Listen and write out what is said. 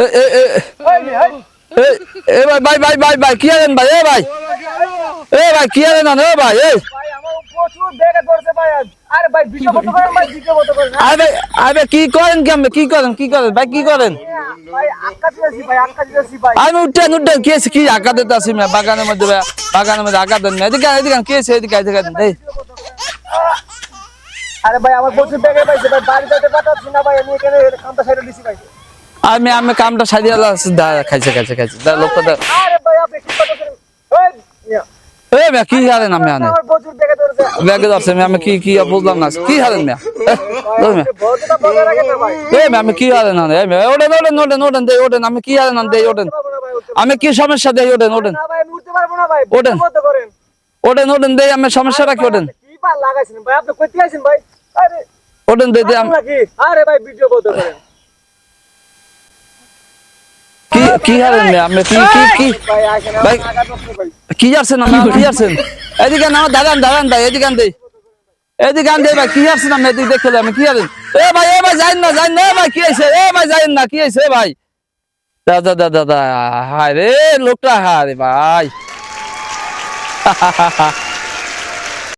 এ ভাই ভাই ভাই ভাই ভাই কি আছেন ভাই? এ ভাই কি আছেন না ভাই? আরে কি করেন কি করেন ভাই কি করেন? আমি উঠেন কি আঁকা দিতে আসি বাগানের মধ্যে আঁকা দেন এদিকে কি আছে এদিকে আরে ভাই আমার প্রচুর ব্যাগে পাইছে ভাই বাড়ি যেতে পারতাছি না ভাই আমি এখানে কামটা সাইডে দিছি ভাই আমি কামটা সারিয়ে খাইছে লোকটা আরে ভাই আপনি কি করতেছেন এ ভাই কি হারেন আমি আনে আমার প্রচুর ব্যাগে ধরছে ব্যাগে ধরছে আমি কি বুঝলাম না কি হারেন মিয়া বড়টা বড় রাখেন না ভাই আমি কি হারেন আনে ওঠেন দেই ওঠেন আমি কি হারেন দেই ওঠেন আমি কি সমস্যা দেই ওঠেন না ভাই আমি উঠতে পারবো না ভাই ওঠেন বন্ধ করেন ওঠেন দেই আমি সমস্যা রাখি ওঠেন কি পা লাগাইছেন ভাই আপনি কইতে আছেন ভাই আরে ওঠেন দেই নাকি আরে ভাই ভিডিও বন্ধ করেন কি হারেন মিয়া আমি কি ভাই আসেন ভাই টাকা নষ্ট ভাই কি আছেন না কি আছেন এদিকে না দাঁড়ান ভাই এদিকে দেই ভাই কি আছেন আমি এদিকে দেখলে আমি কি আছেন এ ভাই যাইন না ভাই কি হইছে ভাই যাইন না কি হইছে ভাই দাদা হায় রে লোকটা হায় রে ভাই